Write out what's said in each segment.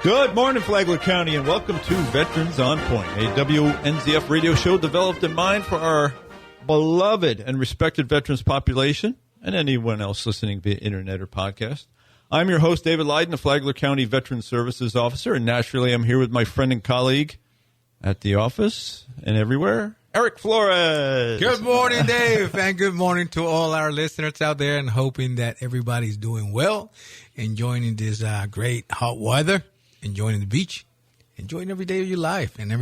Good morning, Flagler County, and welcome to Veterans on Point, a WNZF radio show developed in mind for our beloved and respected veterans population and anyone else listening via internet or podcast. I'm your host, David Leiden, the Flagler County Veterans Services Officer, and naturally I'm here with my friend and colleague at the office and everywhere, Eric Flores. Good morning, Dave, and good morning to all our listeners out there, and hoping that everybody's doing well, enjoying this great hot weather, enjoying the beach, enjoying every day of your life, and I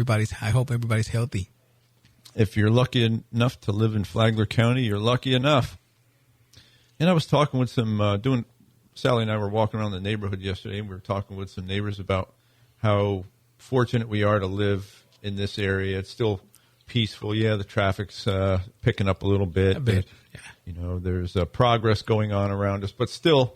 hope everybody's healthy. If you're lucky enough to live in Flagler County, you're lucky enough. And I was talking with Sally and I were walking around the neighborhood yesterday, and we were talking with some neighbors about how fortunate we are to live in this area. It's still peaceful. Yeah, the traffic's picking up a little bit. Yeah. You know, there's progress going on around us. But still,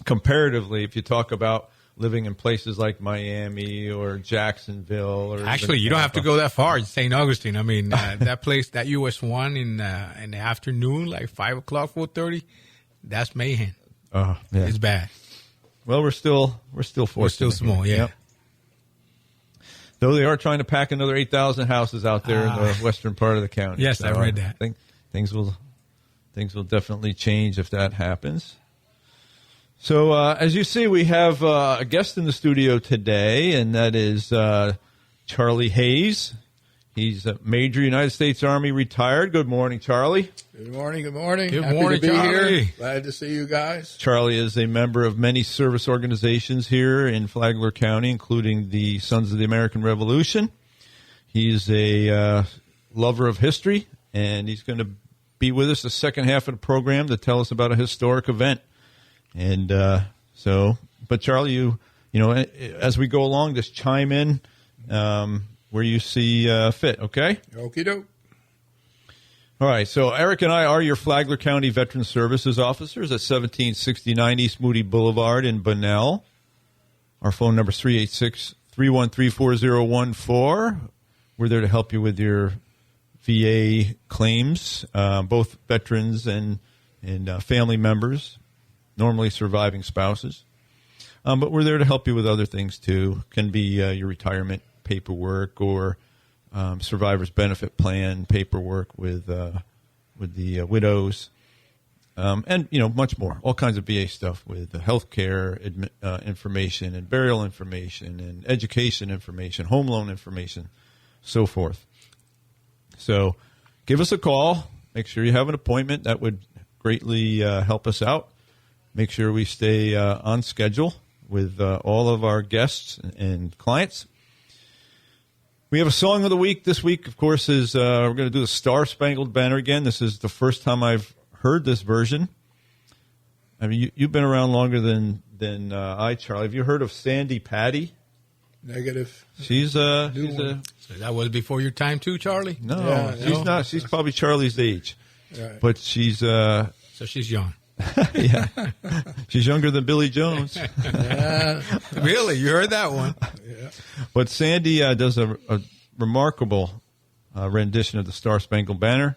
comparatively, if you talk about living in places like Miami or Jacksonville, or actually, you don't have to go that far. St. Augustine. I mean, that place, that US 1 in the afternoon, like 5 o'clock, 4:30, that's mayhem. Yeah. It's bad. Well, we're still fortunate. We're still small, yeah. Yep. Though they are trying to pack another 8,000 houses out there in the western part of the county. Yes, so I read that. I think things will definitely change if that happens. So, as you see, we have a guest in the studio today, and that is Charlie Hayes. He's a Major United States Army retired. Good morning, Charlie. Good morning. Good morning. Good Happy morning, to be Charlie. here. Glad to see you guys. Charlie is a member of many service organizations here in Flagler County, including the Sons of the American Revolution. He's a lover of history, and he's going to be with us the second half of the program to tell us about a historic event. And but Charlie, you know, as we go along, just chime in where you see fit, okay? Okie doke. All right, so Eric and I are your Flagler County Veteran Services officers at 1769 East Moody Boulevard in Bunnell. Our phone number is 386-313-4014. We're there to help you with your VA claims, both veterans and family members, normally surviving spouses. But we're there to help you with other things, too. Can be your retirement paperwork or survivor's benefit plan paperwork with the widows, and, you know, much more. All kinds of VA stuff with health care information and burial information and education information, home loan information, so forth. So give us a call. Make sure you have an appointment. That would greatly help us out. Make sure we stay on schedule with all of our guests and clients. We have a song of the week this week, of course, is we're going to do the Star Spangled Banner again. This is the first time I've heard this version. I mean, you've been around longer than I, Charlie. Have you heard of Sandy Patty? Negative. She's So that was before your time, too, Charlie? No, Yeah, she's no. not. She's probably Charlie's age. Right. But she's... So she's young. yeah, she's younger than Billy Jones. Really? You heard that one? Yeah. But Sandy does a remarkable rendition of the Star Spangled Banner.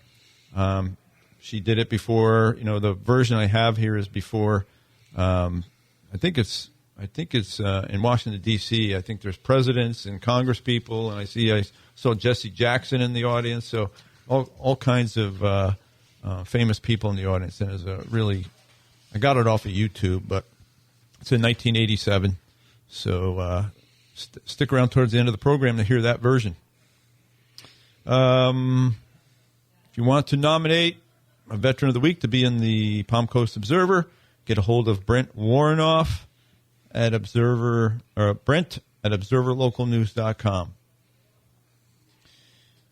She did it before. You know, the version I have here is before. I think it's in Washington D.C. I think there's presidents and Congress people, and I saw Jesse Jackson in the audience. So all kinds of famous people in the audience. And it's I got it off of YouTube, but it's in 1987. So stick around towards the end of the program to hear that version. If you want to nominate a Veteran of the Week to be in the Palm Coast Observer, get a hold of Brent Warrenoff at Brent at observerlocalnews.com.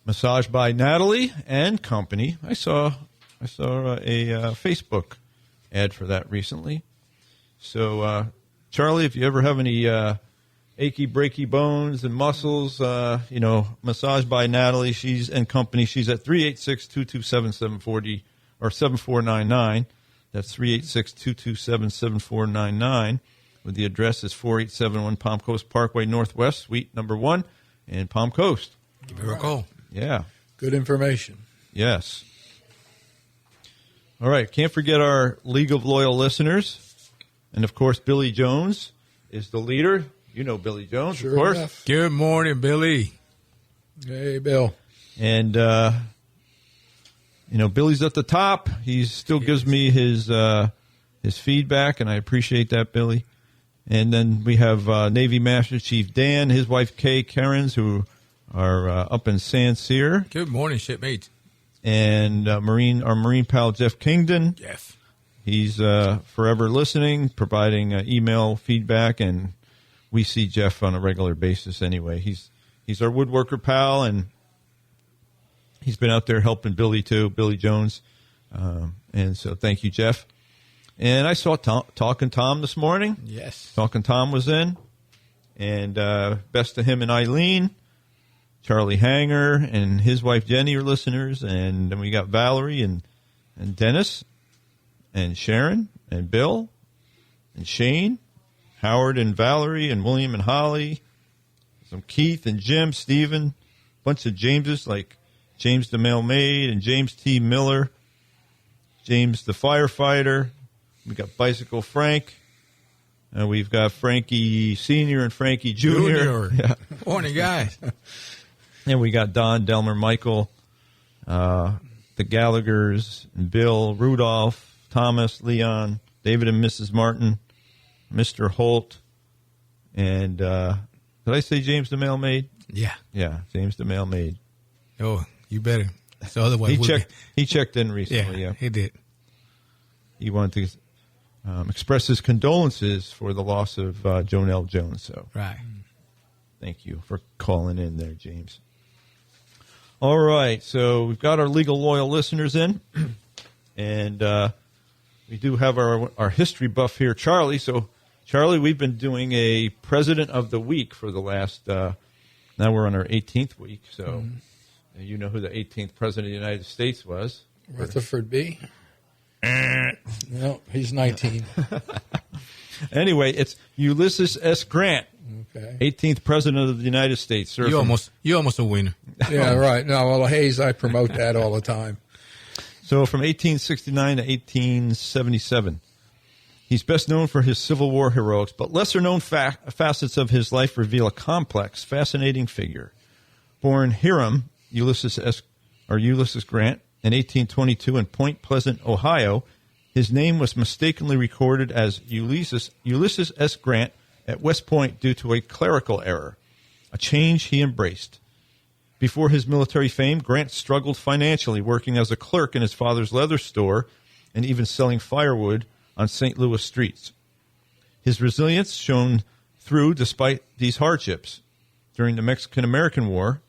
Massage by Natalie and Company. I saw a Facebook ad for that recently. So, Charlie, if you ever have any achy, breaky bones and muscles, Massage by Natalie, she's at 386-227-740 or 7499. That's 386-227-7499. The address is 4871 Palm Coast Parkway Northwest, Suite number 1 in Palm Coast. Give her a call. Yeah. Good information. Yes. All right. Can't forget our League of Loyal Listeners. And, of course, Billy Jones is the leader. You know Billy Jones, Sure of course. enough. Good morning, Billy. Hey, Bill. And, Billy's at the top. He still gives me his feedback, and I appreciate that, Billy. And then we have Navy Master Chief Dan, his wife Kay Cairns, who are up in San Cyr. Good morning, shipmates. And our Marine pal Jeff Kingdon. Jeff. He's forever listening, providing email feedback, and we see Jeff on a regular basis anyway. He's our woodworker pal, and he's been out there helping Billy too, Billy Jones. And so thank you, Jeff. And I saw Talking Tom this morning. Yes. Talking Tom was in. And best to him and Eileen. Charlie Hanger and his wife Jenny are listeners. And then we got Valerie and Dennis and Sharon and Bill and Shane, Howard and Valerie and William and Holly, some Keith and Jim, Stephen, a bunch of Jameses like James the Mailmaid and James T. Miller, James the Firefighter. We got Bicycle Frank. And we've got Frankie Sr. and Frankie Jr. Yeah. Morning, guys. And we got Don, Delmer, Michael, the Gallaghers, and Bill, Rudolph, Thomas, Leon, David and Mrs. Martin, Mr. Holt, and did I say James the Mailmaid? Yeah. Yeah, James the Mailmaid. Oh, you better. So otherwise, He checked in recently. Yeah, he did. He wanted to express his condolences for the loss of Jonelle Jones. So, Right. thank you for calling in there, James. All right, so we've got our legal loyal listeners in, and we do have our history buff here, Charlie. So, Charlie, we've been doing a President of the Week for the last, now we're on our 18th week, so you know who the 18th President of the United States was. Rutherford B. No, he's 19. Anyway, it's Ulysses S. Grant, Okay. 18th President of the United States. Sir, You almost a winner. Yeah, right. No, well, Hayes, I promote that all the time. So from 1869 to 1877. He's best known for his Civil War heroics, but lesser-known facets of his life reveal a complex, fascinating figure. Born Hiram Ulysses Grant in 1822 in Point Pleasant, Ohio, his name was mistakenly recorded as Ulysses S. Grant at West Point due to a clerical error, a change he embraced. Before his military fame, Grant struggled financially, working as a clerk in his father's leather store and even selling firewood on St. Louis streets. His resilience shone through despite these hardships. During the Mexican-American War,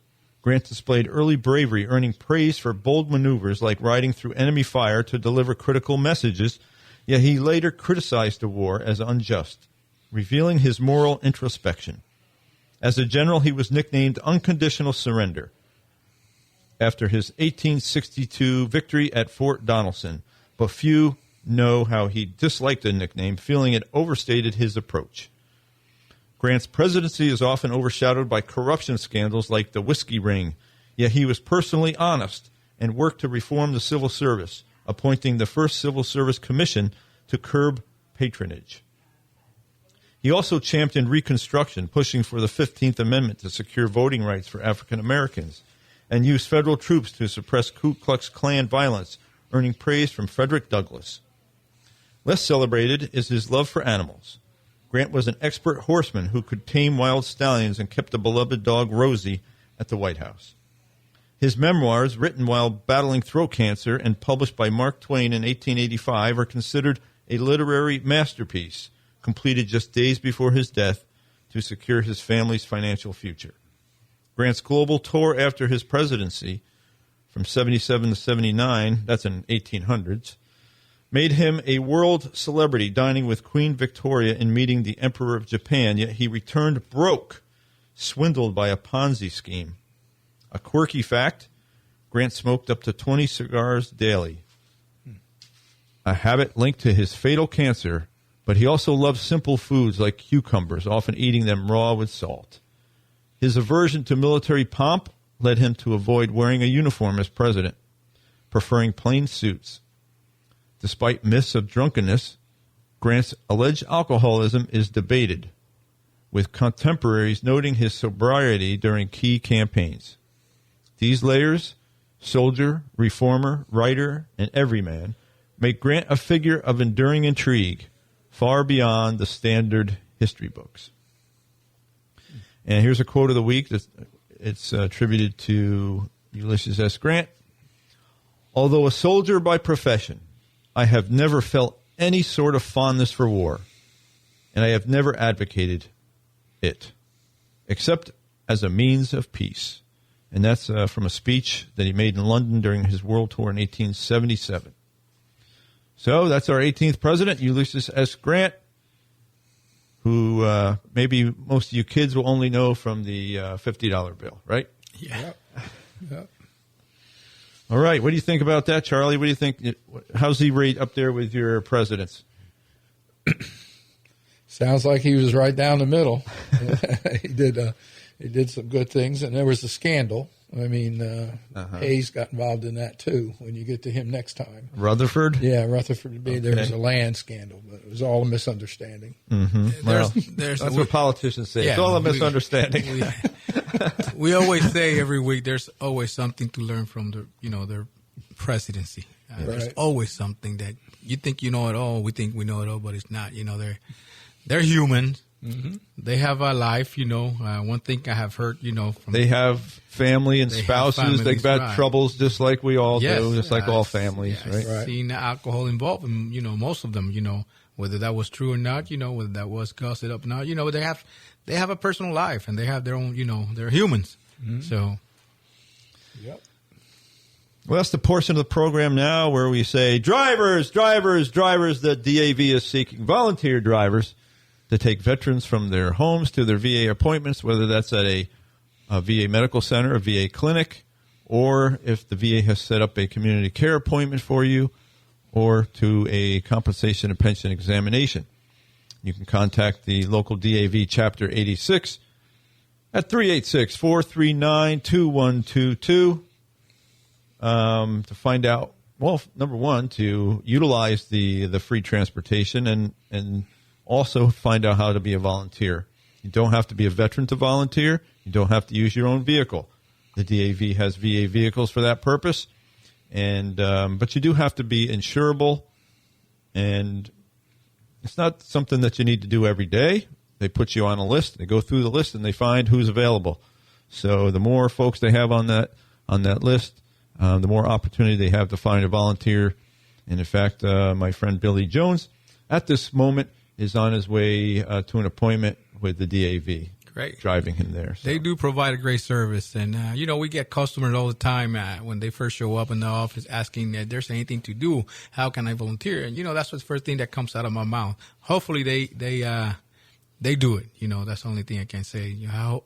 Grant displayed early bravery, earning praise for bold maneuvers like riding through enemy fire to deliver critical messages, yet he later criticized the war as unjust, revealing his moral introspection. As a general, he was nicknamed Unconditional Surrender after his 1862 victory at Fort Donelson, but few know how he disliked the nickname, feeling it overstated his approach. Grant's presidency is often overshadowed by corruption scandals like the Whiskey Ring, yet he was personally honest and worked to reform the civil service, appointing the first Civil Service Commission to curb patronage. He also championed Reconstruction, pushing for the 15th Amendment to secure voting rights for African Americans, and used federal troops to suppress Ku Klux Klan violence, earning praise from Frederick Douglass. Less celebrated is his love for animals. Grant was an expert horseman who could tame wild stallions and kept the beloved dog Rosie at the White House. His memoirs, written while battling throat cancer and published by Mark Twain in 1885, are considered a literary masterpiece, completed just days before his death to secure his family's financial future. Grant's global tour after his presidency, from 77 to 79, that's in 1800s, made him a world celebrity, dining with Queen Victoria and meeting the Emperor of Japan, yet he returned broke, swindled by a Ponzi scheme. A quirky fact, Grant smoked up to 20 cigars daily, a habit linked to his fatal cancer, but he also loved simple foods like cucumbers, often eating them raw with salt. His aversion to military pomp led him to avoid wearing a uniform as president, preferring plain suits. Despite myths of drunkenness, Grant's alleged alcoholism is debated. with contemporaries noting his sobriety during key campaigns. These layers, soldier, reformer, writer, and everyman, make Grant a figure of enduring intrigue far beyond the standard history books. And here's a quote of the week. It's attributed to Ulysses S. Grant. Although a soldier by profession, I have never felt any sort of fondness for war, and I have never advocated it, except as a means of peace. And that's from a speech that he made in London during his world tour in 1877. So that's our 18th president, Ulysses S. Grant, who maybe most of you kids will only know from the $50 bill, right? Yeah. Yep. All right. What do you think about that, Charlie? What do you think? How's he rate up there with your presidents? Sounds like he was right down the middle. He did some good things, and there was a scandal. I mean, Hayes got involved in that too. When you get to him next time, Rutherford. Yeah, Rutherford. There was a land scandal, but it was all a misunderstanding. Mm-hmm. Well, that's what politicians say. Yeah, it's all a misunderstanding. We always say every week there's always something to learn from their presidency. Right. There's always something that you think you know it all. We think we know it all, but it's not. They're humans. Mm-hmm. They have a life, one thing I have heard, from they have family and spouses. They've got troubles just like we all do, just like all families, right? I've seen alcohol involved in, most of them, whether that was true or not, whether that was gossip up or not, they have a personal life and they have their own, they're humans. Mm-hmm. So. Yep. Well, that's the portion of the program now where we say, drivers, the DAV is seeking volunteer drivers to take veterans from their homes to their VA appointments, whether that's at a VA medical center, a VA clinic, or if the VA has set up a community care appointment for you, or to a compensation and pension examination. You can contact the local DAV Chapter 86 at 386-439-2122 to find out, well, number one, to utilize the free transportation and also find out how to be a volunteer. You don't have to be a veteran to volunteer. You don't have to use your own vehicle. The DAV has VA vehicles for that purpose, and but you do have to be insurable, and it's not something that you need to do every day. They put you on a list. They go through the list, and they find who's available. So the more folks they have on that list, the more opportunity they have to find a volunteer. And in fact, my friend Billy Jones, at this moment, is on his way to an appointment with the DAV. Great. Driving him there. So. They do provide a great service. And, we get customers all the time when they first show up in the office asking if there's anything to do, how can I volunteer? And, that's the first thing that comes out of my mouth. Hopefully they do it. That's the only thing I can say.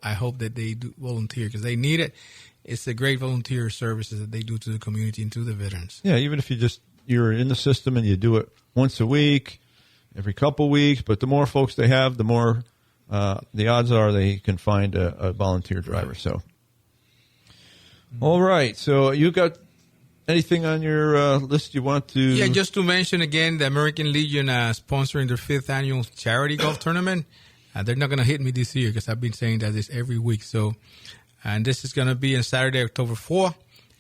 I hope that they do volunteer because they need it. It's a great volunteer services that they do to the community and to the veterans. Yeah, even if you're in the system and you do it once a week, every couple weeks, but the more folks they have, the more the odds are they can find a volunteer driver. Right. So, all right. So you got anything on your list you want to? Yeah, just to mention again, the American Legion sponsoring their 5th annual charity golf tournament. They're not going to hit me this year because I've been saying that this every week. So, and this is going to be on Saturday, October 4th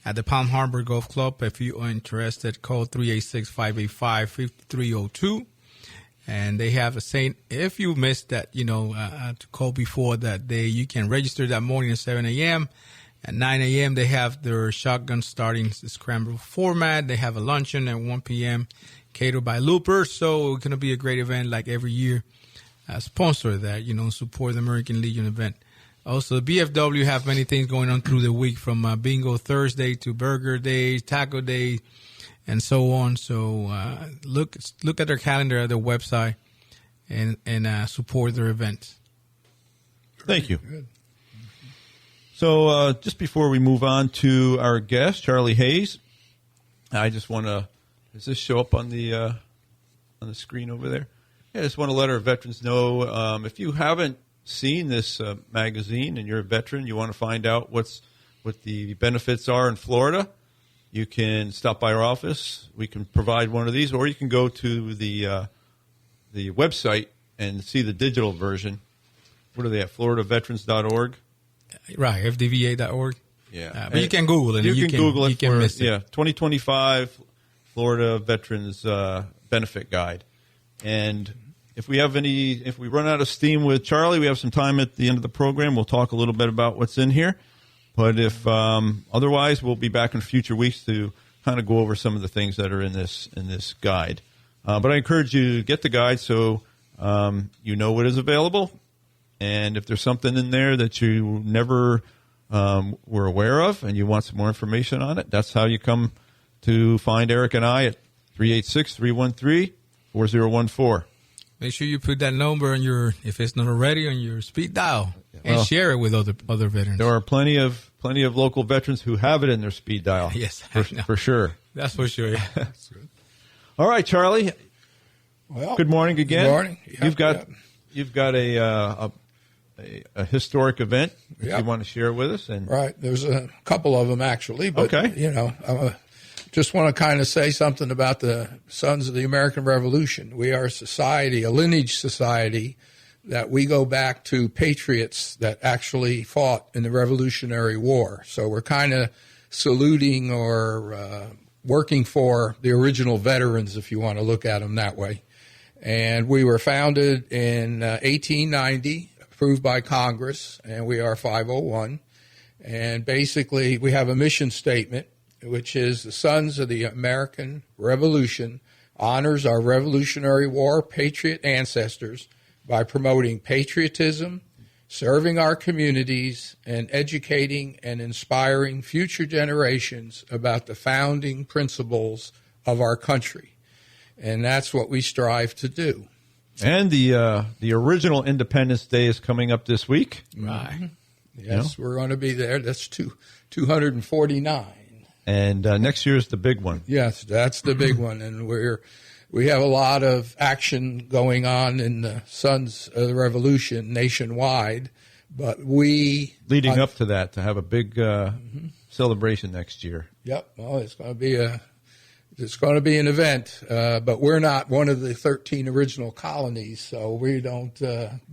at the Palm Harbor Golf Club. If you are interested, call 386-585-5302. And they have if you missed that, to call before that day, you can register that morning at 7 a.m. At 9 a.m., they have their shotgun starting scramble format. They have a luncheon at 1 p.m. catered by Looper. So it's going to be a great event like every year. Sponsor that, support the American Legion event. Also, BFW have many things going on through the week from Bingo Thursday to Burger Day, Taco Day, and so on. So look at their calendar at their website and support their events. Thank you. So just before we move on to our guest, Charlie Hayes, I just want to. Does this show up on the screen over there? Yeah, I just want to let our veterans know if you haven't seen this magazine and you're a veteran, you want to find out what the benefits are in Florida. You can stop by our office. We can provide one of these, or you can go to the website and see the digital version. what are they at? FloridaVeterans.org. Right, FDVA.org. Yeah. But you can Google it. You can Google it you can miss it. 2025 Florida Veterans Benefit Guide. And if we run out of steam with Charlie, we have some time at the end of the program. We'll talk a little bit about what's in here. But if otherwise, we'll be back in future weeks to kind of go over some of the things that are in this guide. But I encourage you to get the guide so you know what is available. And if there's something in there that you never were aware of and you want some more information on it, that's how you come to find Eric and I at 386-313-4014. Make sure you put that number on if it's not already, on your speed dial, and share it with other veterans. There are plenty of local veterans who have it in their speed dial. Yes, for sure. That's for sure. Yeah. All right, Charlie. Well, good morning again. Good morning. Yep, You've got a historic event that you want to share with us, and right. There's a couple of them actually, but I just want to kind of say something about the Sons of the American Revolution. We are a lineage society that we go back to patriots that actually fought in the Revolutionary War. So we're kind of saluting or working for the original veterans, if you want to look at them that way. And we were founded in 1890, approved by Congress, and we are 501. And basically, we have a mission statement, which is the Sons of the American Revolution honors our Revolutionary War patriot ancestors by promoting patriotism, serving our communities, and educating and inspiring future generations about the founding principles of our country. And that's what we strive to do. And the original Independence Day is coming up this week. Right. Yes, we're going to be there. That's 249. And next year is the big one. Yes, that's the big one. And we have a lot of action going on in the Sons of the Revolution nationwide. But leading up to that, to have a big celebration next year. Yep. Well, it's going to be an event. But we're not one of the 13 original colonies, so we don't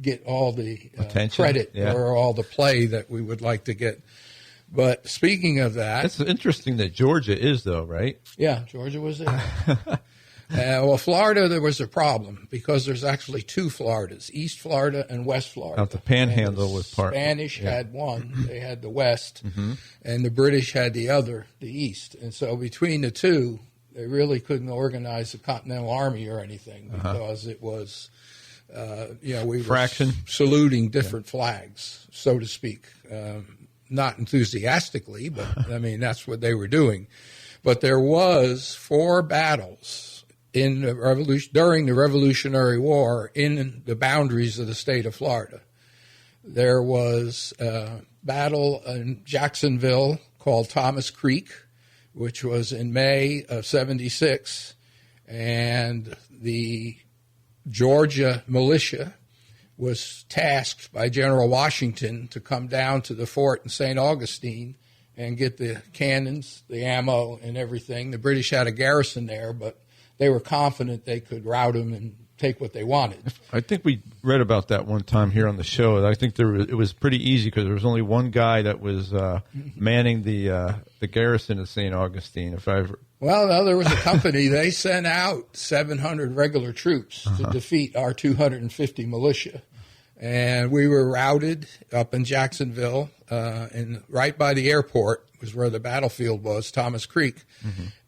get all the credit or all the play that we would like to get. But speaking of that... It's interesting that Georgia is, though, right? Yeah, Georgia was there. Well, Florida, there was a problem because there's actually two Floridas, East Florida and West Florida. Out the Panhandle was part. Spanish had one. They had the West, and the British had the other, the East. And so between the two, they really couldn't organize a Continental Army or anything because it was, we were saluting different flags, so to speak. Not enthusiastically, but I mean, that's what they were doing. But there was 4 battles in the during the Revolutionary War in the boundaries of the state of Florida. There was a battle in Jacksonville called Thomas Creek, which was in May of 76, and the Georgia militia was tasked by General Washington to come down to the fort in St. Augustine and get the cannons, the ammo, and everything. The British had a garrison there, but they were confident they could rout them and take what they wanted. I think we read about that one time here on the show. I think it was pretty easy because there was only one guy that was manning the garrison of St. Augustine. Well, no, there was a company. They sent out 700 regular troops to defeat our 250 militia. And we were routed up in Jacksonville, and right by the airport was where the battlefield was, Thomas Creek.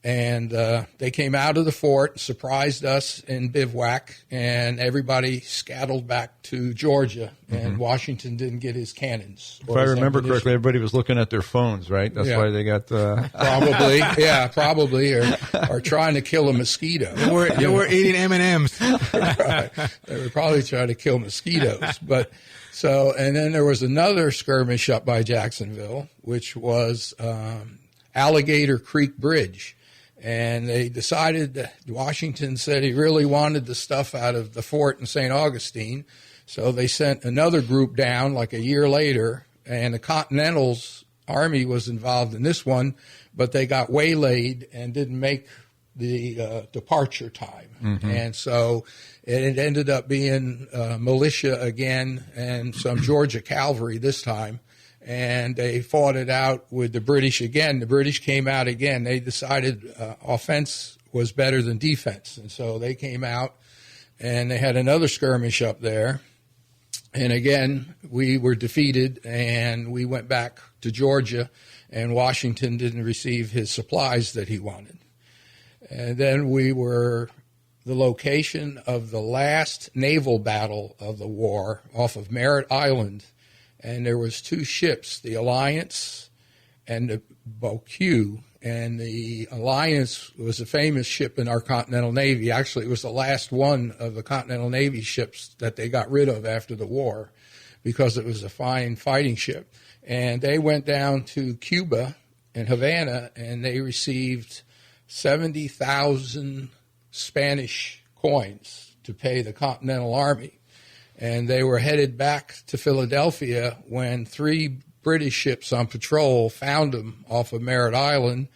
And they came out of the fort, surprised us in bivouac, and everybody scattled back to Georgia, and Washington didn't get his cannons. If I remember correctly, everybody was looking at their phones, right? That's why they got... Probably, or trying to kill a mosquito. They were eating M&Ms. Right. They were probably trying to kill mosquitoes. And then there was another skirmish up by Jacksonville, which was Alligator Creek Bridge. And they decided that Washington said he really wanted the stuff out of the fort in St. Augustine. So they sent another group down like a year later, and the Continental's Army was involved in this one, but they got waylaid and didn't make the departure time. And so it ended up being militia again and some Georgia cavalry this time. And they fought it out with the British again. The British came out again. They decided offense was better than defense. And so they came out and they had another skirmish up there. And again, we were defeated and we went back to Georgia, and Washington didn't receive his supplies that he wanted. And then we were the location of the last naval battle of the war off of Merritt Island. And there was two ships, the Alliance and the Beauque. And the Alliance was a famous ship in our Continental Navy. Actually, it was the last one of the Continental Navy ships that they got rid of after the war because it was a fine fighting ship. And they went down to Cuba and Havana, and they received 70,000 Spanish coins to pay the Continental Army. And they were headed back to Philadelphia when 3 British ships on patrol found them off of Merritt Island,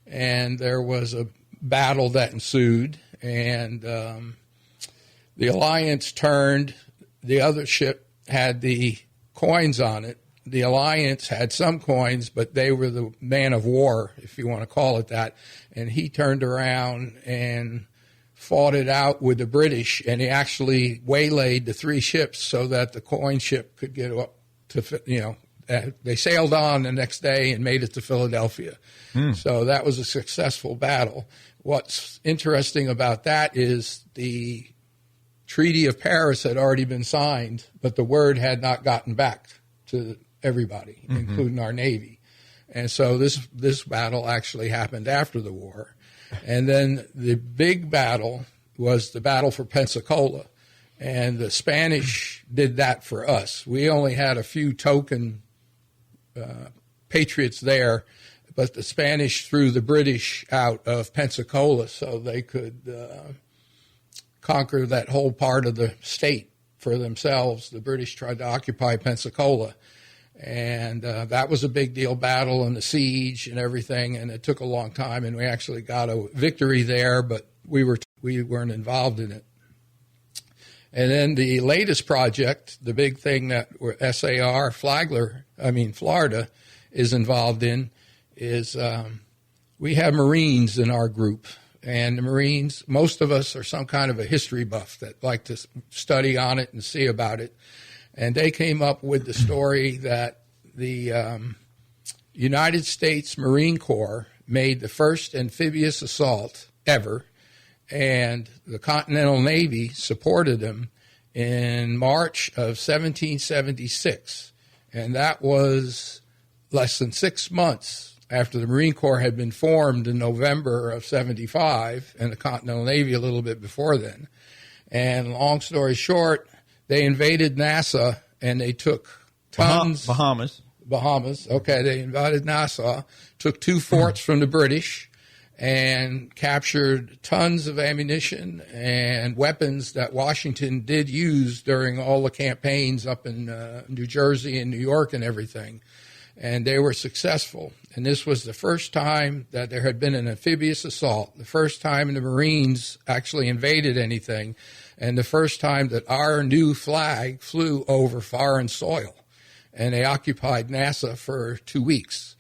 and there was a battle that ensued, and the Alliance turned. The other ship had the coins on it. The Alliance had some coins, but they were the man of war, if you want to call it that, and he turned around and fought it out with the British, and he actually waylaid the 3 ships so that the coin ship could get up to, they sailed on the next day and made it to Philadelphia. So that was a successful battle. What's interesting about that is the Treaty of Paris had already been signed, but the word had not gotten back to everybody, including our Navy. And so this battle actually happened after the war. And then the big battle was the battle for Pensacola. And the Spanish did that for us. We only had a few token patriots there, but the Spanish threw the British out of Pensacola so they could conquer that whole part of the state for themselves. The British tried to occupy Pensacola, and that was a big deal battle and the siege and everything, and it took a long time, and we actually got a victory there, but we weren't involved in it. And then the latest project, the big thing that SAR, Florida, is involved in is we have Marines in our group. And the Marines, most of us are some kind of a history buff that like to study on it and see about it. And they came up with the story that the United States Marine Corps made the first amphibious assault ever, and the Continental Navy supported them in March of 1776. And that was less than 6 months after the Marine Corps had been formed in November of 75, and the Continental Navy a little bit before then. And long story short, they invaded Nassau, and they took tons. Bahamas. Okay, they invaded Nassau, took 2 forts from the British, and captured tons of ammunition and weapons that Washington did use during all the campaigns up in New Jersey and New York and everything. And they were successful. And this was the first time that there had been an amphibious assault, the first time the Marines actually invaded anything, and the first time that our new flag flew over foreign soil. And they occupied Nassau for 2 weeks.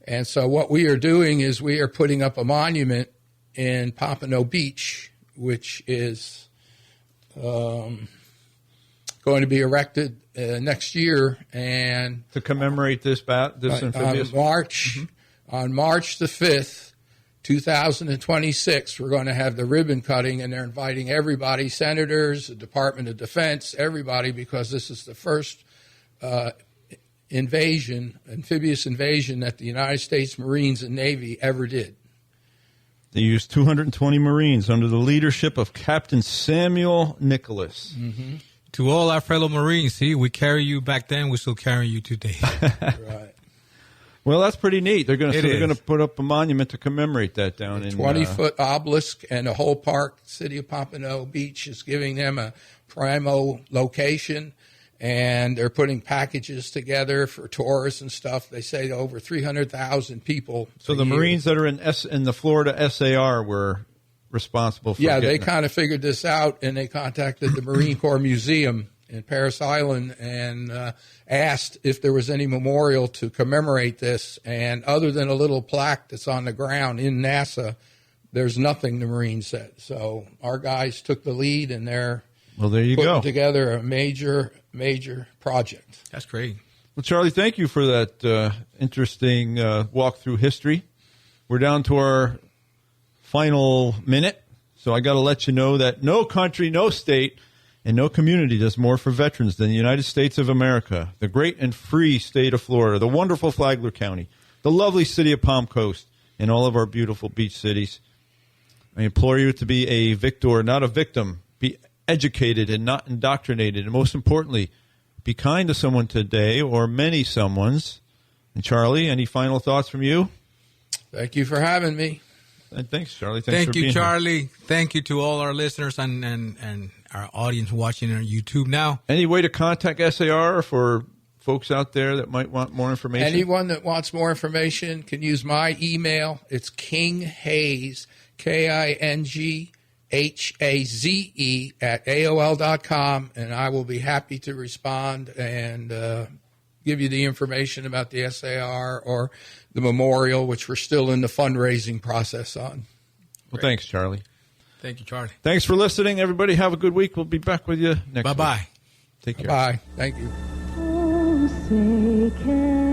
And so what we are doing is we are putting up a monument in Pompano Beach, which is going to be erected next year, and to commemorate this amphibious on March the 5th, 2026, we're going to have the ribbon cutting, and they're inviting everybody, senators, the Department of Defense, everybody, because this is the first amphibious invasion that the United States Marines and Navy ever did. They used 220 Marines under the leadership of Captain Samuel Nicholas. Mm-hmm. To all our fellow Marines, see, we carry you back then, we're still carrying you today. Right. Well, that's pretty neat. They're going to put up a monument to commemorate that down in 20-foot obelisk, and the whole park, city of Pompano Beach, is giving them a primo location, and they're putting packages together for tourists and stuff. They say over 300,000 people. So the Marines that are in the Florida SAR were responsible for Yeah, they getting it. kind of figured this out, and they contacted the Marine Corps Museum in Paris Island and asked if there was any memorial to commemorate this. And other than a little plaque that's on the ground in NASA, there's nothing, the Marines said. So our guys took the lead, and they're Well, there you putting go. together a major project. That's great. Well, Charlie, thank you for that interesting walk through history. We're down to our final minute, so I got to let you know that no country, no state, and no community does more for veterans than the United States of America, the great and free state of Florida, the wonderful Flagler County, the lovely city of Palm Coast, and all of our beautiful beach cities. I implore you to be a victor, not a victim. Be educated and not indoctrinated. And most importantly, be kind to someone today or many someones. And Charlie, any final thoughts from you? Thank you for having me. And thanks, Charlie. Thanks Thank for you, being here. Charlie. Thank you to all our listeners and our audience watching on YouTube now. Any way to contact SAR for folks out there that might want more information? Anyone that wants more information can use my email. It's King Hayes, KINGHAZE at AOL.com, and I will be happy to respond and give you the information about the SAR or the memorial, which we're still in the fundraising process on. Well, thanks, Charlie. Thank you, Charlie. Thanks for listening, everybody. Have a good week. We'll be back with you next week. Bye-bye. Take care. Bye. Thank you. Oh, say can